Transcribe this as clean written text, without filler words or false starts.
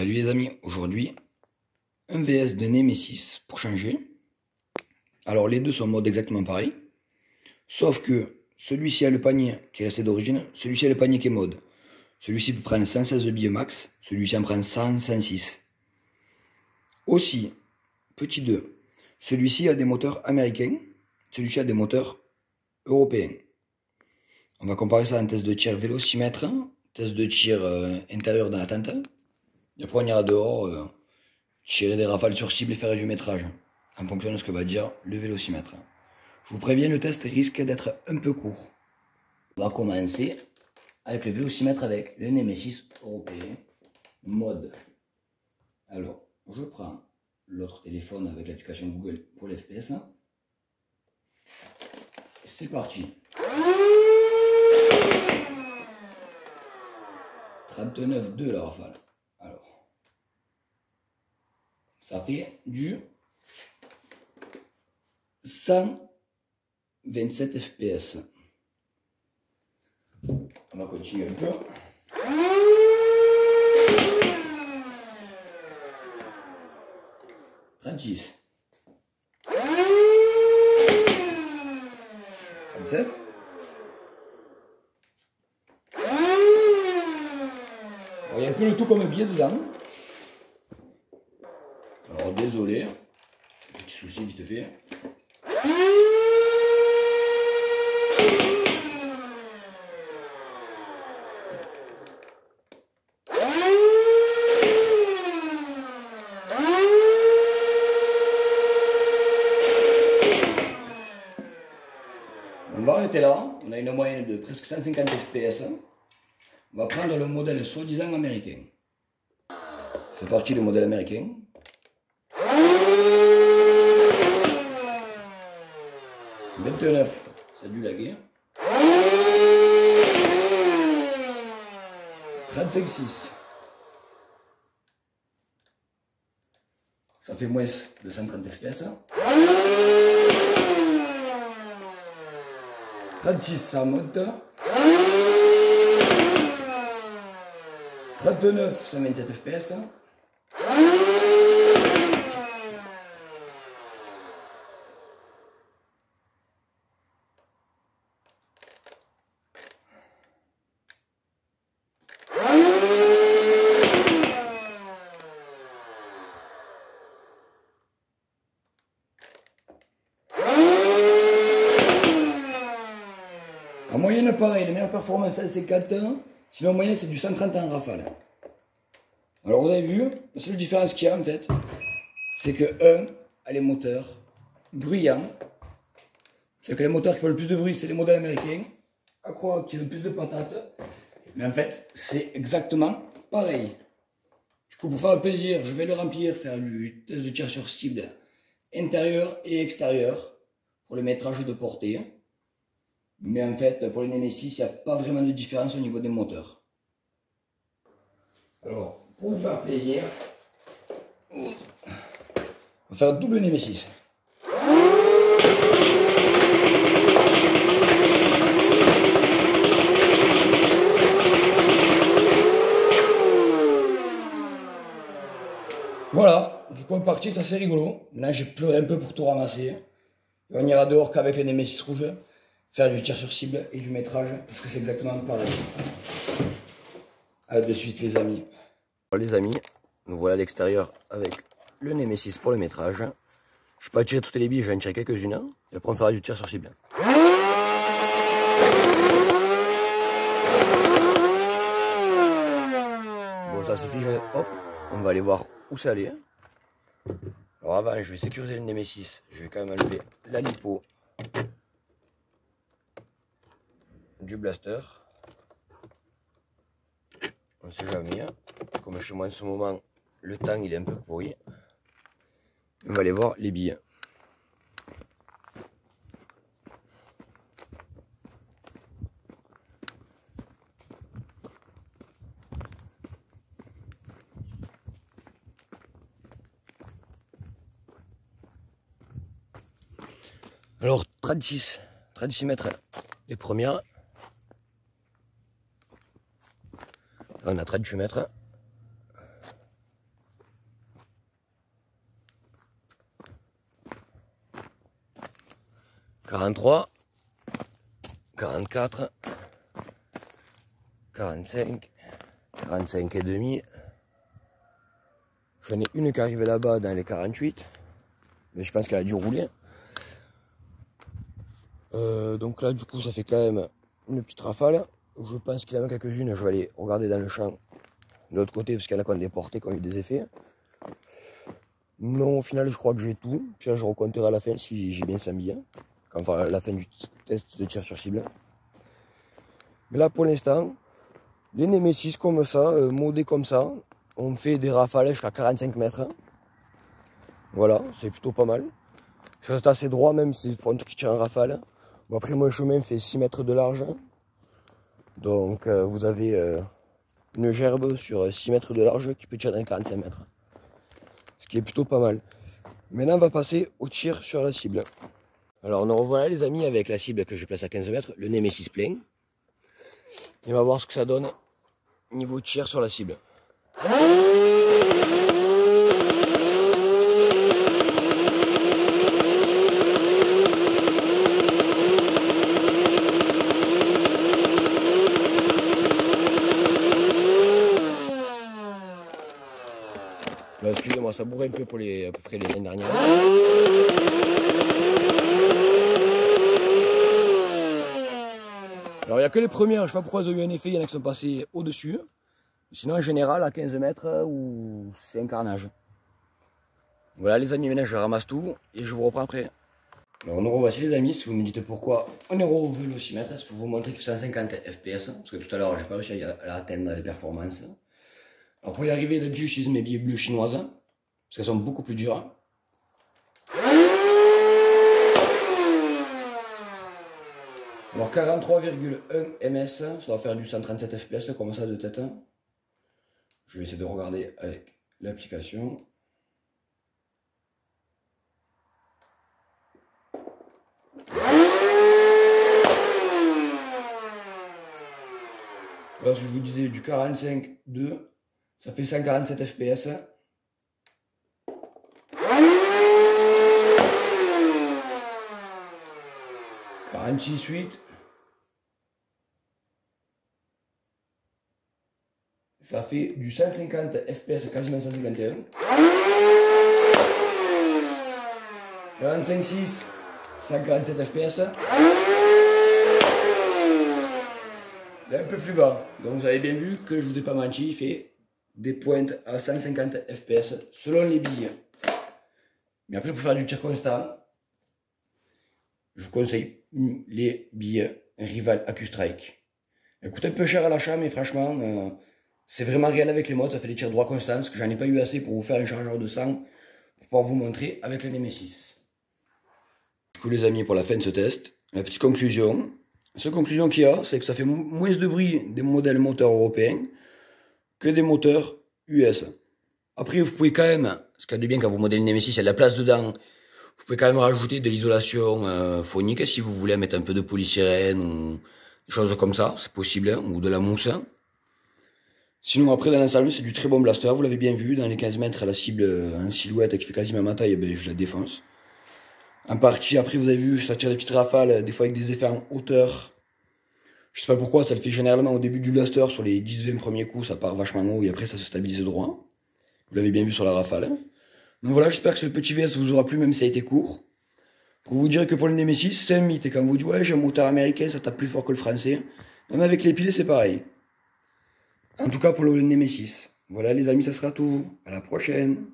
Salut les amis, aujourd'hui un VS de Nemesis pour changer. Alors les deux sont en mode exactement pareil, sauf que celui-ci a le panier qui est resté d'origine, celui-ci a le panier qui est mode. Celui-ci peut prendre 116 billes max, celui-ci en prend 100, 106. Aussi, petit 2, celui-ci a des moteurs américains, celui-ci a des moteurs européens. On va comparer ça à un test de tir vélocimètre, test de tir intérieur dans la tente. Et après on ira dehors, tirer des rafales sur cible et faire du métrage, en fonction de ce que va dire le vélocimètre. Je vous préviens, le test risque d'être un peu court. On va commencer avec le vélocimètre avec le Nemesis européen mode. Alors, je prends l'autre téléphone avec l'application Google pour l'FPS. C'est parti. 39,2 la rafale. Alors, ça fait du 127 fps. On va continuer un peu. 36. 37. Il y a un peu le tout comme billet dedans. Alors désolé, petit souci vite fait. On va arrêter là, on a une moyenne de presque 150 fps. On va prendre le modèle soi-disant américain. C'est parti le modèle américain. « 29, ça a dû laguer. 35,6. Ça fait moins de 130 fps. 36, ça monte. 39, 127 fps. En moyenne, pareil, les meilleures performances, c'est 4 ans. Sinon, en moyenne, c'est du 130 en rafale. Alors, vous avez vu, la seule différence qu'il y a, en fait, c'est que, a les moteurs bruyants. C'est que les moteurs qui font le plus de bruit, c'est les modèles américains. À croire qu'ils ont plus de patates. Mais en fait, c'est exactement pareil. Du coup, pour faire le plaisir, je vais le remplir, faire du test de tir sur cible intérieur et extérieur pour le métrage de portée. Mais en fait, pour le Nemesis, il n'y a pas vraiment de différence au niveau des moteurs. Alors, pour vous faire plaisir, on va faire un double Nemesis. Voilà, du coup on est parti, ça c'est rigolo. Là j'ai pleuré un peu pour tout ramasser. Et on ira dehors qu'avec les Nemesis rouges, faire du tir sur cible et du métrage, parce que c'est exactement pareil. A de suite les amis. Les amis, nous voilà à l'extérieur avec le Nemesis pour le métrage. Je ne vais pas tirer toutes les billes, je vais en tirer quelques-unes. Et après on fera du tir sur cible. Bon ça suffit, hop, on va aller voir où c'est allé. Alors avant, je vais sécuriser le Nemesis. Je vais quand même enlever la lipo du blaster. On ne sait jamais. Comme chez moi en ce moment, le temps il est un peu pourri. On va aller voir les billes. Alors 36 mètres les premières. Là, on a 38 mètres. 43, 44, 45, 45 et demi. J'en ai une qui arrive là-bas dans les 48, mais je pense qu'elle a dû rouler. Donc là, du coup, ça fait quand même une petite rafale. Je pense qu'il y en a quelques-unes. Je vais aller regarder dans le champ de l'autre côté parce qu'il y en a qui ont déporté, qui ont eu des effets. Non, au final, je crois que j'ai tout. Puis là, je recompterai à la fin si j'ai bien 100 billets. Enfin, à la fin du test de tir sur cible. Mais là, pour l'instant, les Nemesis comme ça, modés comme ça, on fait des rafales jusqu'à 45 mètres. Voilà, c'est plutôt pas mal. Je reste assez droit, même si c'est pour un truc qui tire en rafale. Bon, après, mon chemin fait 6 mètres de large. Donc, vous avez une gerbe sur 6 mètres de large qui peut tirer dans les 45 mètres. Ce qui est plutôt pas mal. Maintenant, on va passer au tir sur la cible. Alors, nous revoilà, les amis, avec la cible que je place à 15 mètres, le Nemesis plein. Et on va voir ce que ça donne niveau tir sur la cible. Excusez-moi, ça bourrait un peu pour à peu près les années dernières. Alors il n'y a que les premières, je ne sais pas pourquoi elles ont eu un effet, il y en a qui sont passés au-dessus. Sinon en général à 15 mètres, c'est un carnage. Voilà les amis, maintenant je ramasse tout et je vous reprends après. Alors nous revoici les amis, si vous me dites pourquoi on est revenu le vélocimètre, c'est pour vous montrer qu'il fait 150 fps, parce que tout à l'heure j'ai pas réussi à atteindre les performances. Alors pour y arriver, d'habitude j'utilise mes billets bleus chinoises, parce qu'elles sont beaucoup plus dures. Alors 43,1 ms, ça va faire du 137 fps comme ça de tête. Je vais essayer de regarder avec l'application. Là, je vous disais du 45,2, ça fait 147 fps. Un petit suite, ça fait du 150 fps, quasiment 151. 45,6, 147 fps. Il est un peu plus bas. Donc vous avez bien vu que je vous ai pas menti, il fait des pointes à 150 fps selon les billes. Mais après, pour faire du tir constant, je vous conseille les billes Rival AccuStrike. Elles coûtent un peu cher à l'achat, mais franchement, c'est vraiment réel avec les modes. Ça fait des tirs droits constants, parce que j'en ai pas eu assez pour vous faire un chargeur de 100 pour pouvoir vous montrer avec le Nemesis. Du coup, les amis, pour la fin de ce test, la petite conclusion. La seule conclusion qu'il y a, c'est que ça fait moins de bruit des modèles moteurs européens que des moteurs US. Après, vous pouvez quand même, ce qu'il y a de bien quand vous modèlez Nemesis, il y a de la place dedans. Vous pouvez quand même rajouter de l'isolation phonique si vous voulez mettre un peu de polysirène ou des choses comme ça, c'est possible, hein, ou de la mousse. Sinon, après, dans l'ensemble, c'est du très bon blaster, vous l'avez bien vu, dans les 15 mètres, la cible en silhouette qui fait quasiment ma taille, ben, je la défonce. En partie, après, vous avez vu, ça tire des petites rafales, des fois avec des effets en hauteur. Je sais pas pourquoi, ça le fait généralement au début du blaster, sur les 10-20 premiers coups, ça part vachement haut et après ça se stabilise droit. Vous l'avez bien vu sur la rafale. Donc voilà, j'espère que ce petit VS vous aura plu, même si ça a été court. Pour vous dire que pour le Nemesis, c'est un mythe. Et quand vous dites, ouais, j'ai un moteur américain, ça tape plus fort que le français. Même avec les piles, c'est pareil. En tout cas pour le Nemesis. Voilà les amis, ça sera tout. À la prochaine.